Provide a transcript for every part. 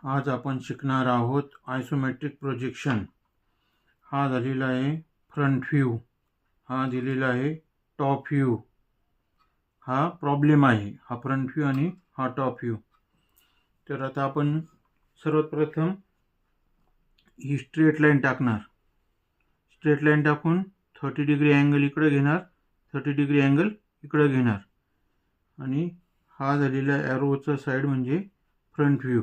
आज आपण शिकणार आहोत आयसोमेट्रिक प्रोजेक्शन। हा झालेला आहे फ्रंट व्ह्यू, हा दिलेला आहे टॉप व्ह्यू। हा प्रॉब्लेम आहे, हा फ्रंट व्ह्यू आणि हा टॉप व्ह्यू। तर आता आपण सर्वात प्रथम ही स्ट्रेट लाईन टाकणार। स्ट्रेट लाईन टाकून 30 डिग्री अँगल इकडे घेणार, 30 डिग्री अँगल इकडे घेणार आणि हा झालेला एरोचा साइड म्हणजे फ्रंट व्ह्यू।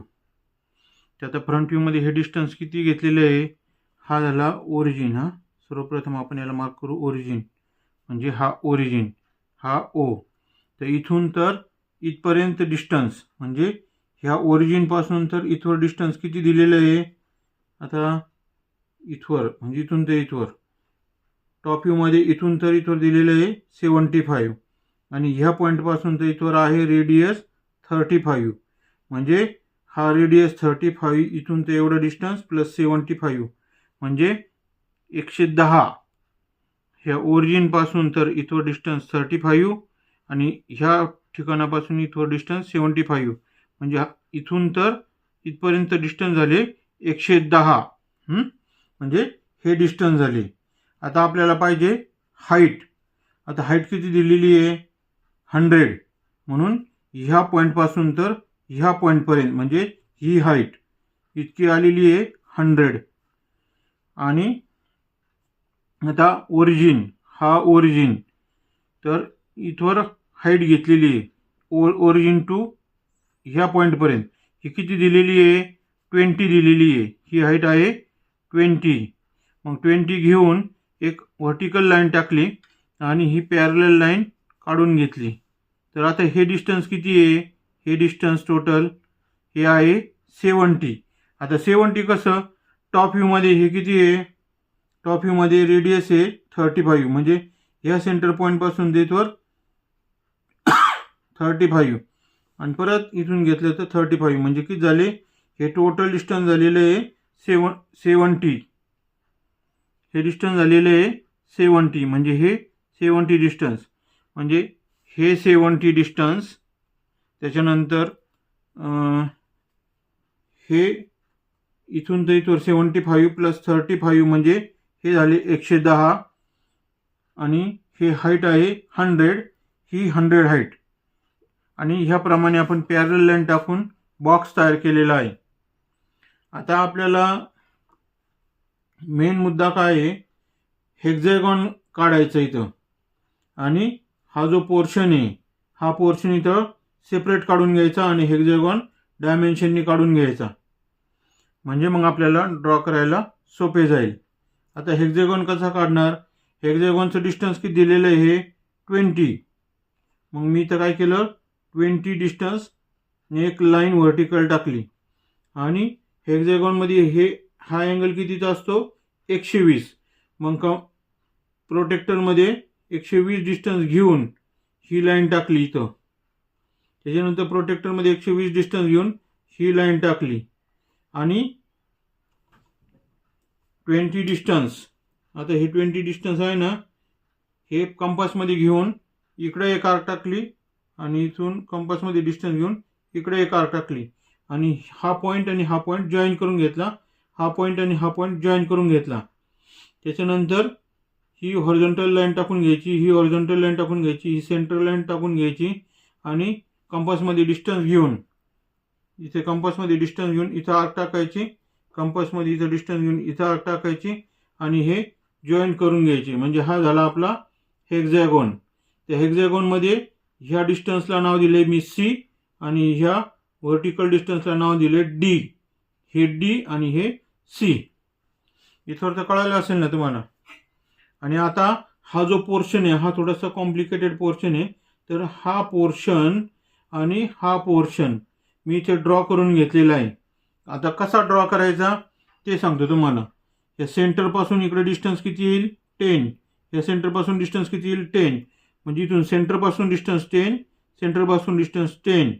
तर आता फ्रंट व्ह्यू मध्ये हे डिस्टन्स किती घेतलेले आहे, हा झाला ओरिजिन। हा सर्वप्रथम आपण याला मार्क करू ओरिजिन, म्हणजे हा ओरिजिन, हा ओ। तर इथून तर इथपर्यंत डिस्टन्स म्हणजे ह्या ओरिजिन पासून तर इथवर डिस्टन्स किती दिलेलं आहे, आता इथवर म्हणजे इथून ते इथवर टॉप व्ह्यू मध्ये इथून तर इथवर दिलेलं आहे 75 आणि ह्या पॉइंट पासून तर इथवर आहे रेडियस 35, म्हणजे हा रेडियस 35 इथून ते एवढा डिस्टन्स प्लस 75 म्हणजे 110। ह्या ओरिजिन पासून तर इथवर डिस्टन्स 35 आणि ह्या ठिकाणापासून इथवर डिस्टन्स 75 म्हणजे इथून तर इथपर्यंत डिस्टन्स झाले 110। म्हणजे हे डिस्टन्स झाले। आता आपल्याला पाहिजे हाईट। आता हाईट किती दिलेली आहे 100, म्हणून ह्या पॉइंट पासून तर ह्या पॉइंट पर्यंत म्हणजे ही हाईट इतकी आलेली आहे 100। आणि आता ओरिजिन, हा ओरिजिन तर इथवर हाईट घेतलेली आहे ओरिजिन टू ह्या पॉइंट पर्यंत ही किती दिलेली आहे 20 दिलेली आहे। ही हाईट आहे 20। मग 20 घेऊन एक व्हर्टिकल लाईन टाकली आणि ही पॅरलल लाईन काढून घेतली। तर आता हे डिस्टन्स किती आहे, हे डिस्टन्स टोटल हे आहे 70। आता 70 कसं, टॉप व्ह्यू मध्ये हे किती आहे, टॉप व्ह्यू मध्ये रेडियस आहे 35 म्हणजे ह्या सेंटर पॉइंट पासून देतवर 35 आणि परत इथून घेतलं तर 35 म्हणजे किती झाले, हे टोटल डिस्टन्स झालेलं आहे 70। हे डिस्टन्स झालेलं आहे 70 म्हणजे हे 70 डिस्टन्स, म्हणजे हे 70 डिस्टन्स। त्याच्यानंतर हे इथून तर इथवर 75 प्लस 35 म्हणजे हे झाले 110 आणि हे हाईट आहे 100, ही 100 हाईट। आणि ह्याप्रमाणे आपण पॅरलल लाईन टाकून बॉक्स तयार केलेला आहे। आता आपल्याला मेन मुद्दा काय आहे, हेक्झॅगॉन काढायचं इथं आणि हा जो पोर्शन आहे हा पोर्शन इथं सेपरेट काढून घ्यायचा आणि हेक्झॅगॉन डायमेन्शननी काढून घ्यायचा, म्हणजे मग आपल्याला ड्रॉ करायला सोपे जाईल। आता हेक्झॅगॉन कसा काढणार, हेक्झॅगॉनचं डिस्टन्स किती दिलेलं आहे हे 20। मग मी इथं काय केलं 20 डिस्टन्स एक लाईन व्हर्टिकल टाकली आणि हेक्झॅगॉन मध्ये हे हा अँगल कितीचा असतो 120। मग प्रोटेक्टर मध्ये 120 डिस्टन्स घेऊन ही लाईन टाकली इथं, त्याच्यानंतर प्रोटेक्टर मध्ये 120 डिस्टन्स घेऊन ही लाईन टाकली आणि 20 डिस्टन्स, आता हे 20 डिस्टन्स आहे ना, हे कंपास मध्ये घेऊन इकडे एक आर्क टाकली आणि इथून कंपास मध्ये डिस्टन्स घेऊन इकडे एक आर्क टाकली आणि हा पॉइंट आणि हा पॉइंट जॉईन करून घेतला, हा पॉइंट आणि हा पॉइंट जॉईन करून घेतला। त्याच्यानंतर ही हॉरिझॉन्टल लाईन टाकून घ्यायची, ही हॉरिझॉन्टल लाईन टाकून घ्यायची, ही सेंटर लाईन टाकून घ्यायची आणि कंपास मध्ये डिस्टन्स घेऊन इथे कंपास मध्ये डिस्टन्स घेऊन इथं आर्क टाकायची, कंपास मध्ये इथं डिस्टन्स घेऊन इथं आर्क टाकायची आणि हे जॉईन करून घ्यायचे, म्हणजे हा झाला आपला हेक्झॅगॉन। त्या हेक्झॅगॉन मध्ये ह्या डिस्टन्सला नाव दिले मी सी आणि ह्या व्हर्टिकल डिस्टन्सला नाव दिले डी, हे डी आणि हे सी। इथवर तर कळालं असेल ना तुम्हाला। आणि आता हा जो पोर्शन आहे हा थोडासा कॉम्प्लिकेटेड पोर्शन आहे, तर हा पोर्शन आणि हा पोर्शन मी इथे ड्रॉ करून घेतलेला आहे। आता कसा ड्रॉ करायचा ते सांगतो तुम्हाला। या सेंटर पासून इकडे डिस्टन्स किती येईल 10, या सेंटर पासून डिस्टन्स किती येईल 10, म्हणजे इथून सेंटर पासून डिस्टन्स 10, सेंटर पासून डिस्टन्स 10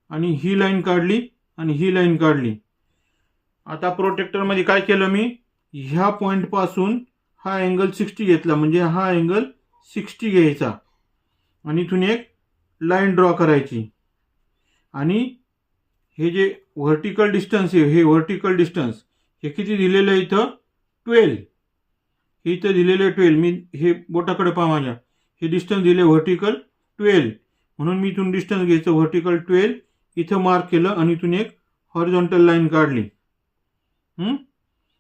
आणि ही लाईन काढली आणि ही लाईन काढली। आता प्रोटेक्टर मध्ये काय केलं मी, ह्या पॉइंट पासून हा अँगल 60 घेतला, म्हणजे हा अँगल 60 घ्यायचा आणि इथून एक लाईन ड्रॉ करायची आणि हे जे व्हर्टिकल डिस्टन्स आहे, हे व्हर्टिकल डिस्टन्स हे किती दिलेलं आहे इथं 12. हे इथं दिलेलं आहे 12. मी हे बोटाकडे पहा माझ्या, हे डिस्टन्स दिले व्हर्टिकल 12. म्हणून मी इथून डिस्टन्स घ्यायचं व्हर्टिकल 12, इथं मार्क केलं आणि इथून एक हॉरिझॉन्टल लाईन काढली.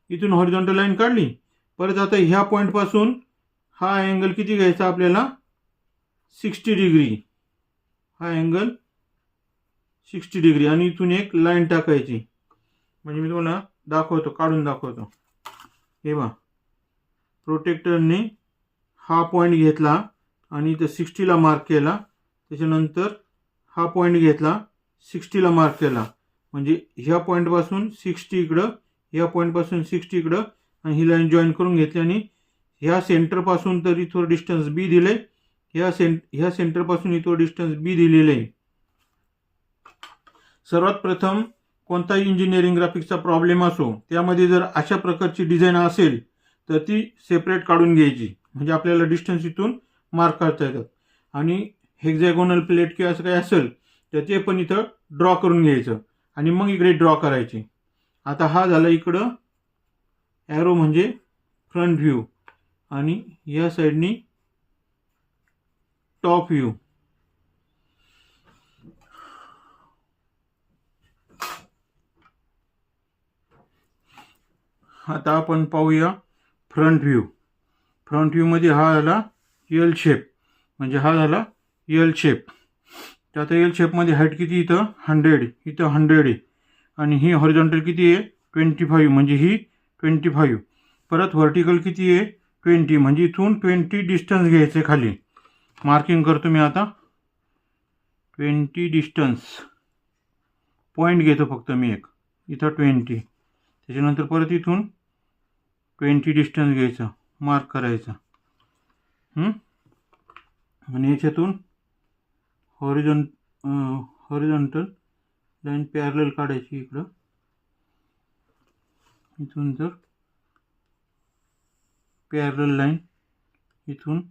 इथून हॉरिझॉन्टल लाईन काढली. परत आता ह्या पॉईंटपासून हा अँगल किती घ्यायचा आपल्याला 60 डिग्री. हा अँगल 60 डिग्री आणि इथून एक लाईन टाकायची. म्हणजे मी तुम्हाला दाखवतो, काढून दाखवतो. हे बघा, प्रोटेक्टरने हा पॉईंट घेतला आणि इथं 60ला मार्क केला. त्याच्यानंतर हा पॉईंट घेतला, 60ला मार्क केला. म्हणजे ह्या पॉईंटपासून 60 इकडं, ह्या पॉईंटपासून 60 इकडं आणि ही लाईन जॉईन करून घेतली. आणि ह्या सेंटरपासून तर इथं डिस्टन्स बी दिले, ह्या सेंटरपासून इथं डिस्टन्स बी दिलेले आहे. सर्वात प्रथम कोणताही इंजिनिअरिंग ग्राफिक्सचा प्रॉब्लेम असो, त्यामध्ये जर अशा प्रकारची डिझाईन असेल तर ती सेपरेट काढून घ्यायची. म्हणजे आपल्याला डिस्टन्स इथून मार्क करता येतात. आणि हेक्झॅगोनल प्लेट किंवा असं काही असेल तर ते पण इथं ड्रॉ करून घ्यायचं आणि मग इकडे ड्रॉ करायचे. आता हा झाला इकडं ॲरो म्हणजे फ्रंट व्ह्यू आणि या साईडनी टॉप व्ह्यू. आता आपण पाहूया फ्रंट व्ह्यू. फ्रंट व्ह्यूमध्ये हा झाला एल शेप, म्हणजे हा झाला एल शेप. तर आता एल शेपमध्ये हाईट किती इथं 100, इथं 100 आहे आणि ही हॉरिझॉन्टल किती आहे 25, म्हणजे ही 25. परत व्हर्टिकल किती आहे 20, म्हणजे इथून 20 डिस्टन्स घ्यायचे खाली. मार्किंग करतो मी आता 20 डिस्टन्स. पॉईंट घेतो फक्त मी एक इथं 20. त्याच्यानंतर परत इथून 20 डिस्टन्स घ्यायचं, मार्क करायचं. आणि याच्यातून हॉरिझॉन्टल लाईन पॅरलल काढायची इकडं. इथून जर पॅरलल लाईन, इथून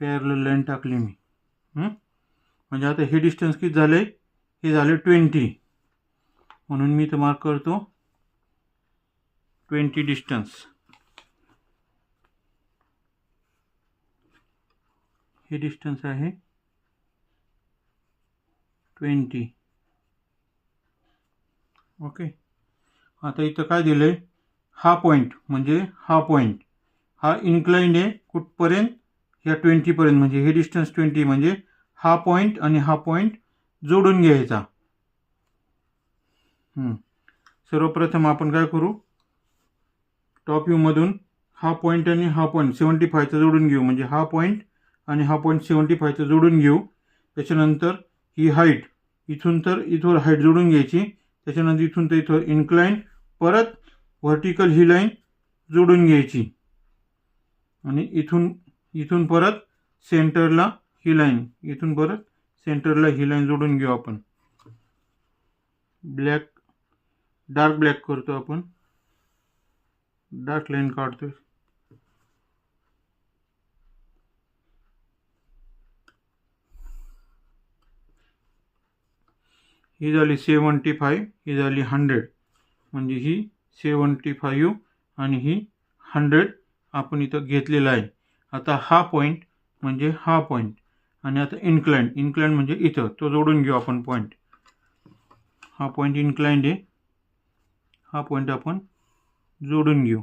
पॅरलल लाईन टाकली मी. म्हणजे आता हे डिस्टन्स किती झाले, हे झाले 20. म्हणून मी इथं मार्क करतो 20 डिस्टन्स. हे डिस्टन्स आहे 20. ओके. आता इथं काय दिलंय, हा पॉईंट म्हणजे हा पॉईंट हा इन्क्लाइंड आहे कुठपर्यंत, ह्या 20 पर्यंत. म्हणजे हे डिस्टन्स 20, म्हणजे हा पॉईंट आणि हा पॉईंट जोडून घ्यायचा. सर्वप्रथम आपण काय करू, टॉप व्ह्यू मधून हा पॉईंट आणि हा पॉईंट 75चा जोडून घेऊ. म्हणजे हा पॉईंट आणि हा पॉईंट 75चा जोडून घेऊ. त्याच्यानंतर ही हाईट इथून तर इथवर हाईट जोडून घ्यायची. त्याच्यानंतर इथून तर इथं इन्क्लाइन, परत व्हर्टिकल ही लाईन जोडून घ्यायची. आणि इथून परत सेंटरला ही लाईन, इथून परत सेंटरला ही लाईन जोडून घेऊ आपण. डार्क ब्लॅक करतो आपण, डार्क लाईन काढतो. ही झाली 75, ही झाली 100. म्हणजे ही 75 आणि ही 100 आपण इथं घेतलेला आहे. आता हा पॉईंट म्हणजे हा पॉईंट आणि आता इन्क्लाइंड म्हणजे इथं तो जोडून घेऊ आपण पॉईंट. हा पॉईंट इन्क्लाइंड आहे, हा पॉईंट आपण जोडून घेऊ.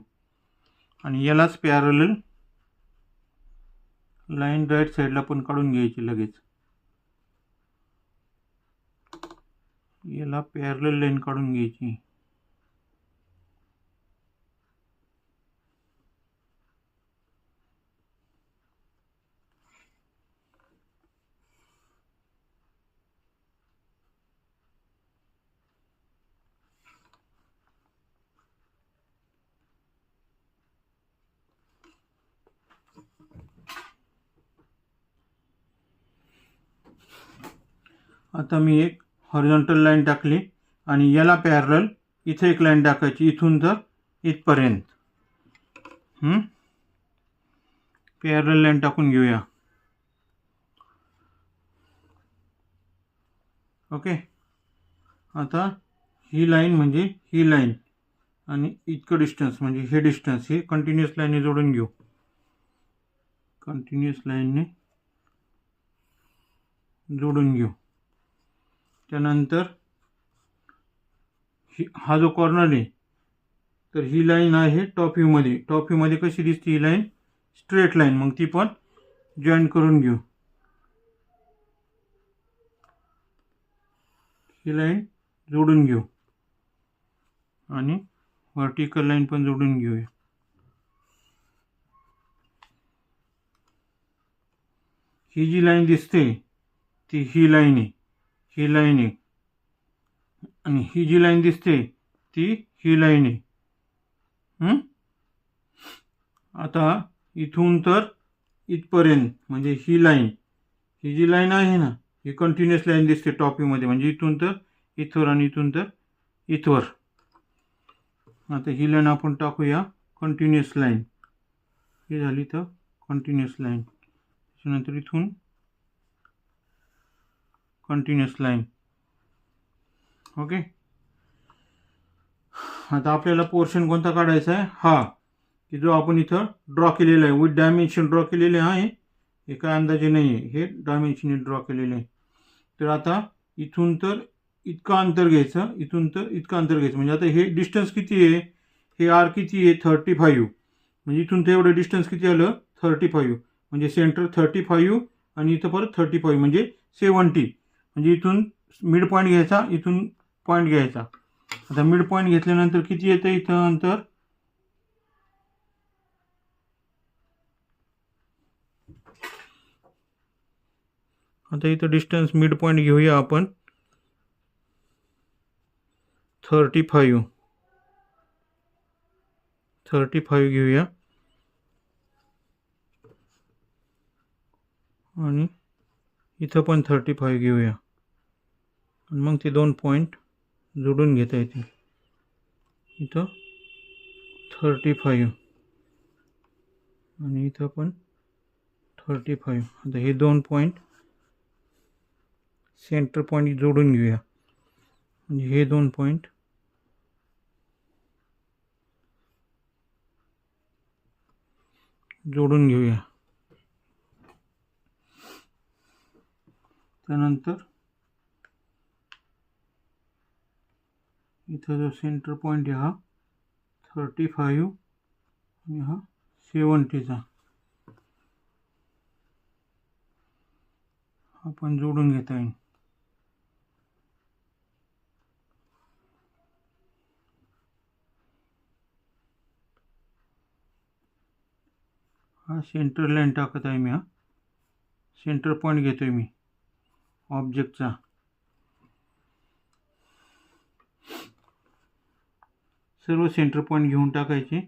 आणि यालाच पॅरलल लाईन राईट साईडला पण काढून घ्यायची लगेच. याला पॅरलल लाईन काढून घ्यायची. आता मी एक हॉरिझॉन्टल लाईन टाकली आणि याला पॅरलल इथे एक लाईन टाकायची, इथून तर इथपर्यंत. पॅरलल लाईन टाकून घेऊया. ओके. आता ही लाईन म्हणजे ही लाईन आणि इतकं डिस्टन्स म्हणजे हे डिस्टन्स हे कंटिन्युअस लाईनने जोडून घेऊ. कंटिन्युअस लाईनने जोडून घेऊ. त्यानंतर हा जो कॉर्नर आहे तर ही लाईन आहे टॉप व्ह्यूमध्ये. टॉप व्ह्यूमध्ये कशी दिसते ही लाईन? Straight line. मग ती पण जॉईन करून घेऊ. ही लाईन जोडून घेऊ आणि व्हर्टिकल लाईन पण जोडून घेऊया. ही जी लाईन दिसते ती ही लाईन आहे, ही लाईन आहे आणि ही जी लाईन दिसते ती ही लाईन आहे. आता इथून तर इथपर्यंत म्हणजे ही लाईन, ही जी लाईन आहे ना ही कंटिन्युअस लाईन दिसते टॉप व्ह्यूमध्ये. म्हणजे इथून तर इथवर आणि इथून तर इथवर. आता ही लाईन आपण टाकूया कंटिन्युअस लाईन. ही झाली तर कंटिन्युअस लाईन. त्याच्यानंतर इथून कंटिन्युअस लाईन. ओके. आता आपल्याला पोर्शन कोणता काढायचा आहे? हा की जो आपण इथं ड्रॉ केलेला आहे, विथ डायमेन्शन ड्रॉ केलेले आहे. हे काय अंदाजे नाही आहे, हे डायमेन्शनने ड्रॉ केलेले आहे. तर आता इथून तर इतकं अंतर घ्यायचं, इथून तर इतकं अंतर घ्यायचं. म्हणजे आता हे डिस्टन्स किती आहे? हे आर किती आहे? 35. म्हणजे इथून ते एवढं डिस्टन्स किती आलं? 35. म्हणजे सेंटर 35 आणि इथं परत 35 म्हणजे 70. म्हणजे इथून मिड पॉईंट घ्यायचा, इथून पॉईंट घ्यायचा. आता मिड पॉईंट घेतल्यानंतर किती येतं इथं अंतर? आता इथं डिस्टन्स मिड पॉईंट घेऊया आपण 35 घेऊया आणि इथं पण 35 घेऊया. आणि मग ते दोन पॉईंट जोडून घेता येतील. इथं 35 आणि इथं पण 35. आता हे दोन पॉईंट सेंटर पॉईंट जोडून घेऊया. म्हणजे हे दोन पॉईंट जोडून घेऊया. त्यानंतर इथं जो सेंटर पॉईंट आहे हा 35 आणि हा 70चा आपण जोडून घेता येईल. हा सेंटर लाईन टाकत आहे मी. हा सेंटर पॉईंट घेतोय मी ऑब्जेक्टचा. सर्व सेंटर पॉईंट घेऊन टाकायचे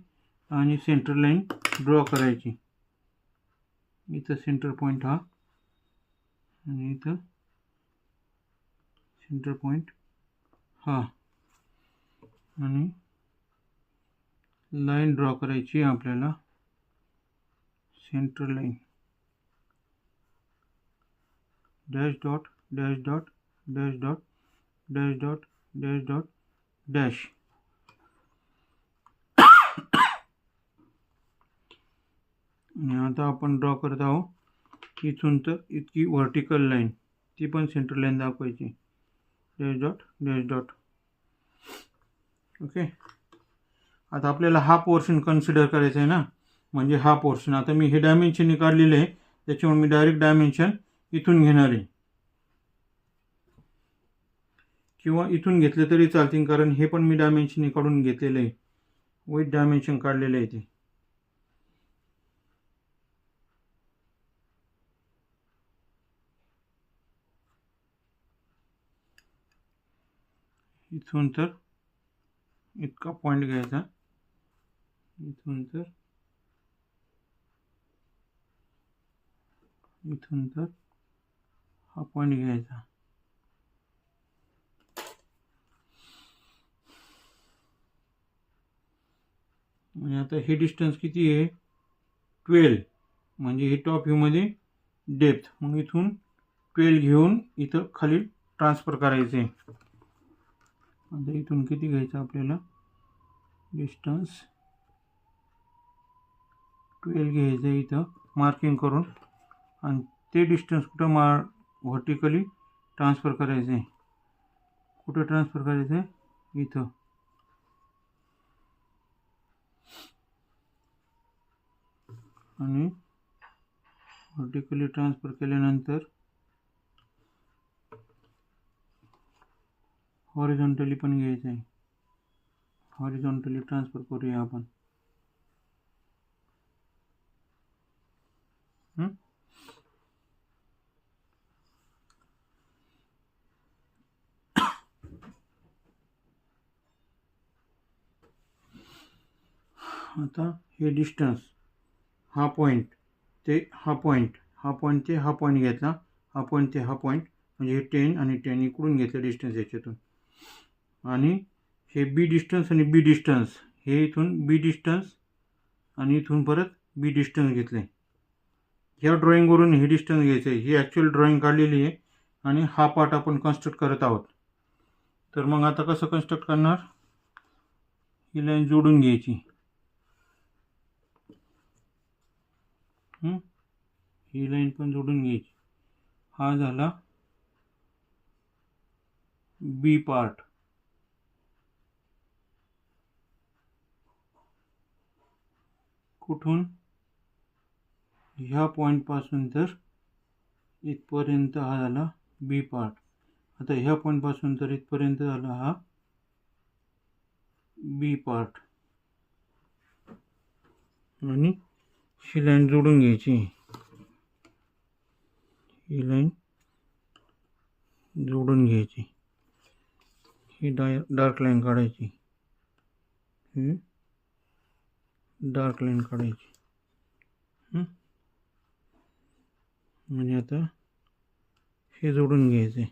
आणि सेंटर लाईन ड्रॉ करायची. इथं सेंटर पॉईंट हा आणि इथं सेंटर पॉईंट हा आणि लाईन ड्रॉ करायची आपल्याला. Centre line dash dot dash dot dash dot dash dot dash dot dash. आणि आता आपण ड्रॉ करत आहोत इथून तर इतकी व्हर्टिकल लाईन, ती पण सेंटर लाईन दाखवायची. Dash dot dash dot. Okay. आता आपल्याला हा पोर्शन कन्सिडर करायचा आहे ना, म्हणजे हा पोर्शन. आता मी हे डायमेन्शन काढलेले आहे त्याच्यामुळे मी डायरेक्ट डायमेन्शन इथून घेणार आहे किंवा इथून घेतले तरी चालतील, कारण हे पण मी डायमेन्शन काढून घेतलेलं आहे, विथ डायमेन्शन काढलेलं आहे ते. इथून तर इतका पॉईंट घ्यायचा, इथून तर हा पॉईंट घ्यायचा. आणि आता हे डिस्टन्स किती आहे? 12. म्हणजे हे टॉप व्ह्यूमध्ये डेप्थ. मग इथून 12 घेऊन इथं खाली ट्रान्सफर करायचे. आता इथून किती घ्यायचं आपल्याला डिस्टन्स 12 घ्यायचं इथं मार्किंग करून आणि ते डिस्टन्स कुठं व्हर्टिकली ट्रान्सफर करायचं आहे. कुठं ट्रान्सफर करायचं आहे इथं आणि व्हर्टिकली ट्रान्सफर केल्यानंतर हॉरिझॉन्टली पण घ्यायचं आहे. हॉरिझॉन्टली ट्रान्सफर करूया आपण. आता हे डिस्टन्स हा पॉईंट ते हा पॉईंट, हा पॉईंट ते हा पॉईंट घेतला, हा पॉईंट ते हा पॉईंट, म्हणजे हे 10 आणि 10 इकडून घेतलं डिस्टन्स याच्यातून. आणि हे बी डिस्टन्स आणि बी डिस्टन्स, हे इथून बी डिस्टन्स आणि इथून परत बी डिस्टन्स घेतले. ह्या ड्रॉईंगवरून हे डिस्टन्स घ्यायचं आहे. ही ॲक्च्युअल ड्रॉईंग काढलेली आहे आणि हा पार्ट आपण कन्स्ट्रक्ट करत आहोत. तर मग आता कसं कन्स्ट्रक्ट करणार, ही लाईन जोडून घ्यायची. ही लाईन पण जोडून घ्यायची. हा झाला बी पार्ट. कुठून, ह्या पॉईंटपासून तर इथपर्यंत हा झाला बी पार्ट. आता ह्या पॉईंटपासून तर इथपर्यंत झाला हा बी पार्ट. आणि ही लाईन जोडून घ्यायची. ही लाईन जोडून घ्यायची. ही डार्क लाईन काढायची. ही डार्क लाईन काढायची. आणि आता हे जोडून घ्यायचे.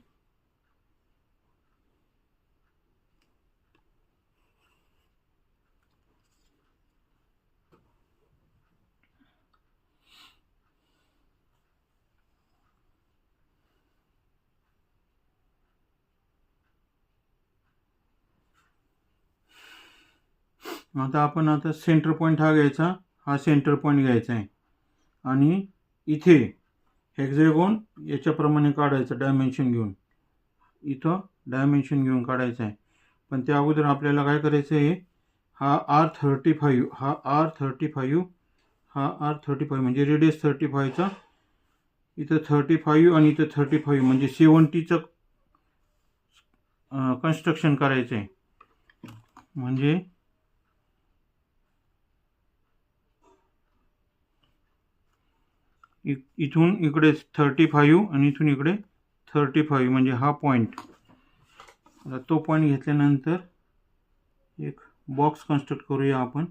आता आपण सेंटर पॉईंट हा घ्यायचा, हा सेंटर पॉईंट घ्यायचा आहे आणि इथे हेक्झॅगॉन याच्याप्रमाणे काढायचं डायमेन्शन घेऊन. इथं डायमेन्शन घेऊन काढायचं आहे. पण त्या अगोदर आपल्याला काय करायचं आहे, हा R35, हा R35, हा R35 म्हणजे रेडियस 35चा, इथं 35 आणि इथं 35 म्हणजे 70चं कन्स्ट्रक्शन करायचं आहे. म्हणजे इथून इकडे 35 आणि इथून इकडे 35 म्हणजे हा पॉईंट. आता तो पॉईंट घेतल्यानंतर एक बॉक्स कन्स्ट्रक्ट करूया आपण.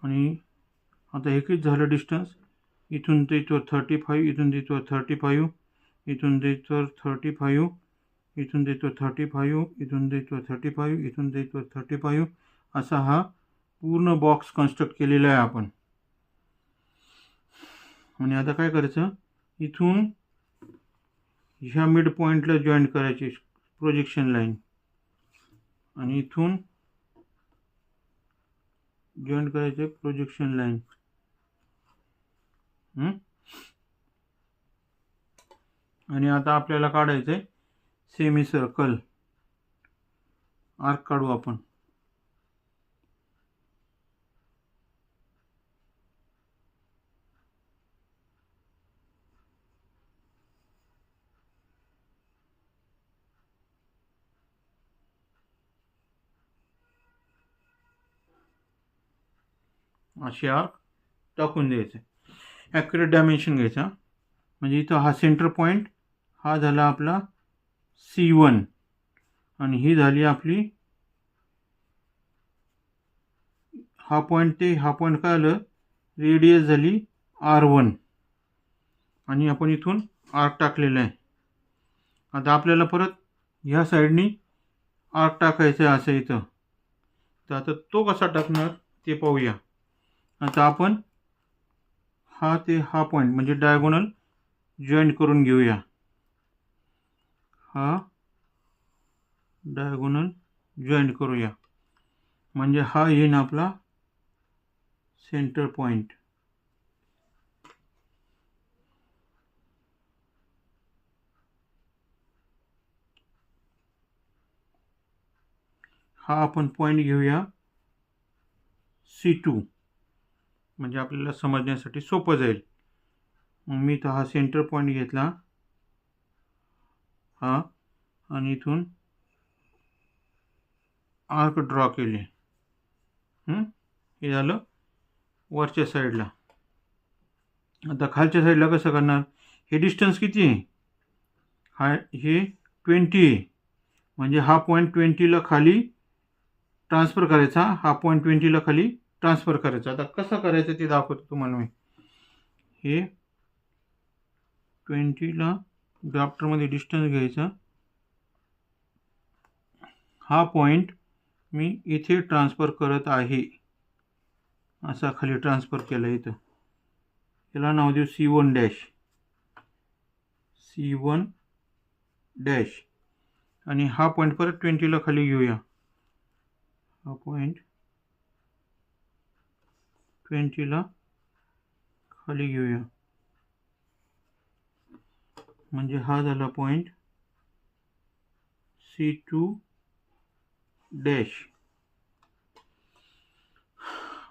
आणि आता हे किती झालं डिस्टन्स, इथून ते इथवर 35, इथून तिथवर 35, इथून तिथवर 35, इथून तिथवर 35, इथून तिथवर 35, इथून तिथवर 35, असा हा पूर्ण बॉक्स कन्स्ट्रक्ट केलेला आहे आपण. आणि आता काय करायचं, इथून ह्या मिड पॉईंटला जॉईंट करायची प्रोजेक्शन लाईन आणि इथून जॉईंट करायचे प्रोजेक्शन लाईन. आणि आता आपल्याला काढायचं आहे सेमी सर्कल आर्क काढू आपण. असे आर्क टाकून द्यायचे. ॲक्युरेट डायमेन्शन घ्यायचा. म्हणजे इथं हा सेंटर पॉईंट हा झाला आपला C1 आणि ही झाली आपली, हा पॉईंट ते हा पॉईंट काय आलं, रेडियस झाली R1 आणि आपण इथून आर्क टाकलेला आहे. आता आपल्याला परत ह्या साईडनी आर्क टाकायचा आहे असं इथं. तर आता तो कसा टाकणार ते पाहूया. आता आपण हा ते हा पॉईंट म्हणजे डायगोनल जॉईंट करून घेऊया. हा डायगोनल जॉईंट करूया म्हणजे हा येईन आपला सेंटर पॉईंट. हा आपण पॉईंट घेऊया C2 म्हणजे आपल्याला समजण्यासाठी सोपं जाईल. मी तर हा सेंटर पॉईंट घेतला हा आणि इथून आर्क ड्रॉ केले. हे झालं वरच्या साईडला. आता खालच्या साईडला कसं करणार? हे डिस्टन्स किती आहे? हा हे 20 आहे म्हणजे हा पॉईंट 20ला खाली ट्रान्सफर करायचा. हा पॉईंट 20ला खाली ट्रान्सफर करायचा. आता कसं करायचं ते दाखवतो तुम्हाला मी. हे 20ला ड्राफ्टरमध्ये डिस्टन्स घ्यायचा. हा पॉईंट मी इथे ट्रान्सफर करत आहे. असा खाली ट्रान्सफर केला इथं. याला नाव देऊ C1 डॅश. C1 डॅश आणि हा पॉईंट परत 20ला खाली घेऊया. हा पॉईंट 20ला खाली घेऊया म्हणजे हा झाला पॉईंट C2 डॅश.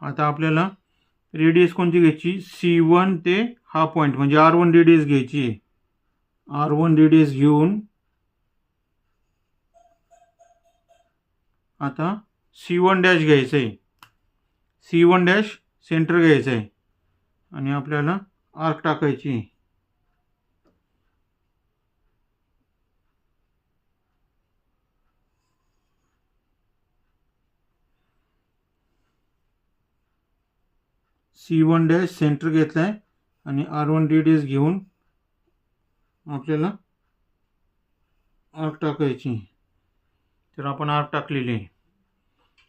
आता आपल्याला रेडियस कोणती घ्यायची? C1 ते हा पॉईंट म्हणजे R1 रेडियस घ्यायची. R1 रेडियस घेऊन आता C1 डॅश घ्यायचं आहे. C1 डॅश सेंटर घ्यायचं आहे आणि आपल्याला आर्क टाकायची. C1 डॅश सेंटर घेतला आहे आणि R1 रेडियस घेऊन आपल्याला आर्क टाकायची. तर आपण आर्क टाकलेली आहे.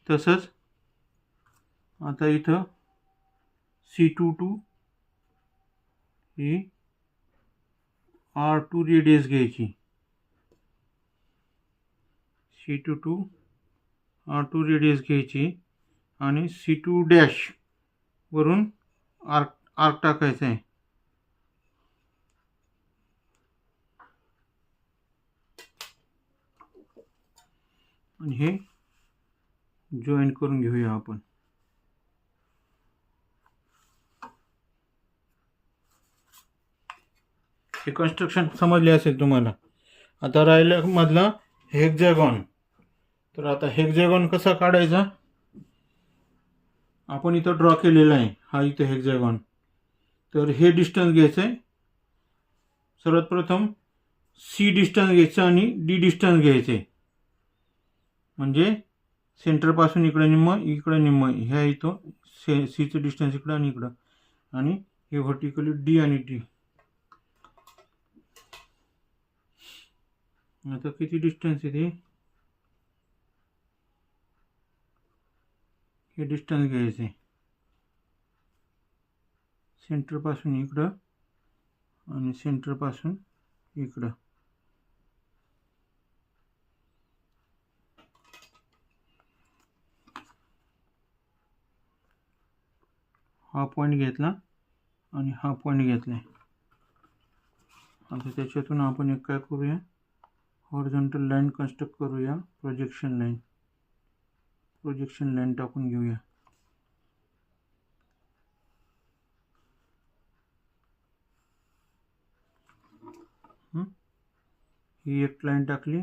तसंच आता इथं C22 ही R2 रेडियस घ्यायची. C22 R2 रेडियस घ्यायची आणि C2 डॅश वरून आर्क टाकायचं आहे. आणि हे जॉईन करून घेऊया आपण. हे कन्स्ट्रक्शन समजले असेल तुम्हाला. आता राहिलं मधला हेक्झॅगॉन. तर आता हेक्झॅगॉन कसा काढायचा? आपण इथं ड्रॉ केलेला आहे. हा इथं हेक्झॅगॉन. तर हे डिस्टन्स घ्यायचं आहे. सर्वात प्रथम C डिस्टन्स घ्यायचं आणि D डिस्टन्स घ्यायचे. म्हणजे सेंटरपासून इकडं निम्म ह्या इथं Cचं डिस्टन्स इकडं आणि इकडं आणि हे व्हर्टिकली D आणि D. आता किती डिस्टन्स आहे ते? हे डिस्टन्स घ्यायचे सेंटरपासून इकडं आणि सेंटरपासून इकडं. हा पॉईंट घेतला आणि हा पॉईंट घेतला. आता त्याच्यातून आपण एक काय करूया? हॉरिझॉन्टल लाईन कन्स्ट्रक्ट करूया. प्रोजेक्शन लाईन टाकून घेऊया. ही एक लाईन टाकली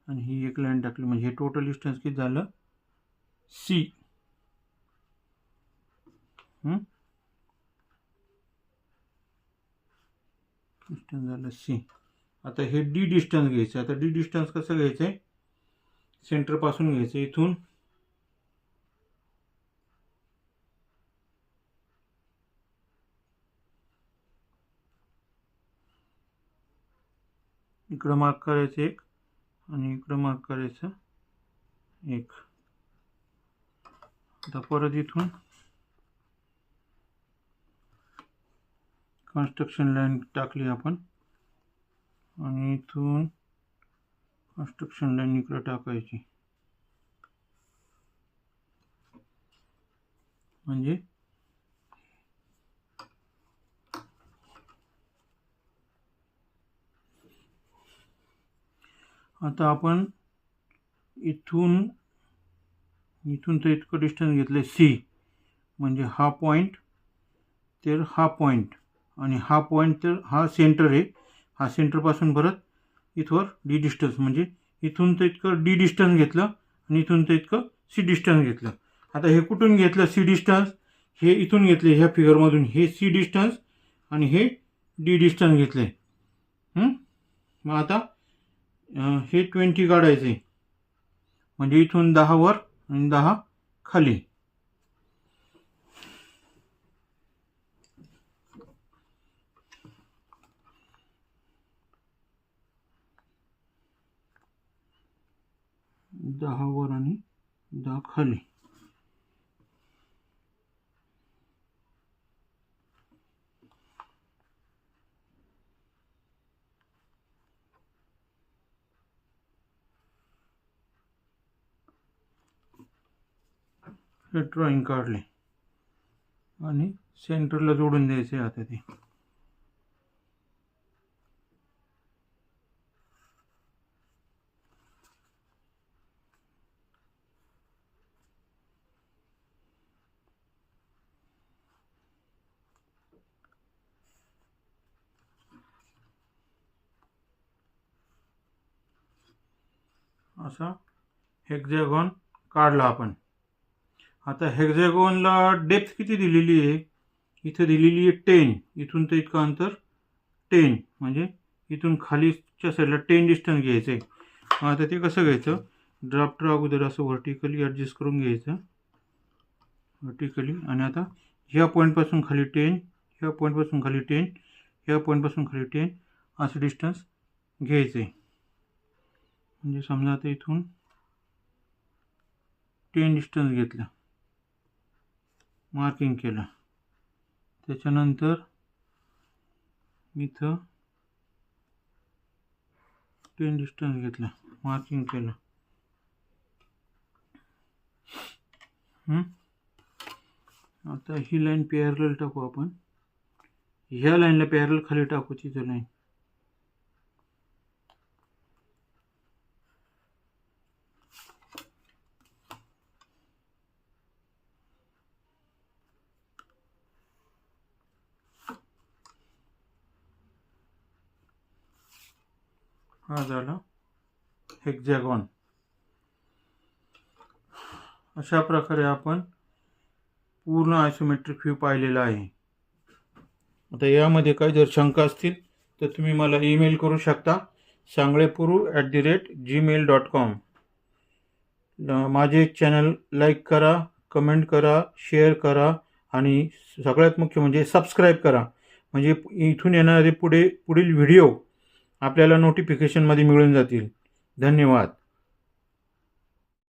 आणि ही एक लाईन टाकली म्हणजे हे टोटल डिस्टन्स किती झालं? C. डिस्टन्स झालं C. आता हे D डिस्टन्स घ्यायचं. आता D डिस्टन्स कसं घ्यायचं आहे? सेंटरपासून घ्यायचं. इथून इकडं मार्क करायचं एक आणि इकडं मार्क करायचं एक. आता परत इथून कन्स्ट्रक्शन लाईन टाकली आपण आणि इथून कन्स्ट्रक्शन लाईन इकडे टाकायची, म्हणजे आता आपण इथून तर इतकं डिस्टन्स घेतलं सी, म्हणजे हा पॉईंट तर हा पॉईंट आणि हा पॉईंट तर हा सेंटर आहे, हा सेंटरपासून परत इथवर डी डिस्टन्स, म्हणजे इथून तर इतकं डी डिस्टन्स घेतलं आणि इथून तर इतकं सी डिस्टन्स घेतलं. आता हे कुठून घेतलं सी डिस्टन्स, हे इथून घेतले ह्या फिगरमधून, हे सी डिस्टन्स आणि हे डी डिस्टन्स घेतले. मग आता हे 20 काढायचे, म्हणजे इथून 10 वर आणि 10 खाली. दहा वर आणि 10 खाली. हे ड्रॉइंग काढले आणि सेंटरला जोडून द्यायचे. आता ते असा हेक्झॅगॉन काढला आपण. आता हेक्झॅगॉनला डेप्थ किती दिलेली आहे, इथे दिलेली आहे 10, इथून तर इतकं अंतर 10, म्हणजे इथून खालीच्या साईडला 10 डिस्टन्स घ्यायचं आहे. आता ते कसं घ्यायचं, ड्राफ्टर अगोदर असं व्हर्टिकली ॲडजस्ट करून घ्यायचं, व्हर्टिकली, आणि आता ह्या पॉईंटपासून खाली 10, ह्या पॉईंटपासून खाली 10, ह्या पॉईंटपासून खाली 10 असं डिस्टन्स घ्यायचं आहे. म्हणजे समजा आता इथून 10 डिस्टन्स घेतलं, मार्किंग केलं, त्याच्यानंतर इथं 10 डिस्टन्स घेतलं, मार्किंग केलं. आता ही लाईन पॅरलल टाकू आपण, ह्या लाईनला पॅरलल खाली टाकू तिथं लाईन. हा झाला हेक्झॅगॉन. अशा प्रकारे आपण पूर्ण आयसोमेट्रिक व्ह्यू पाहिलेला आहे. आता यामध्ये काही जर शंका असतील तर तुम्ही मला ईमेल करू शकता, sanglepuru@gmail.com. माझे चॅनल लाईक करा, कमेंट करा, शेअर करा आणि सगळ्यात मुख्य म्हणजे सबस्क्राईब करा, म्हणजे इथून येणारे पुढील व्हिडिओ आपल्याला नोटिफिकेशनमध्ये मिळून जातील. धन्यवाद.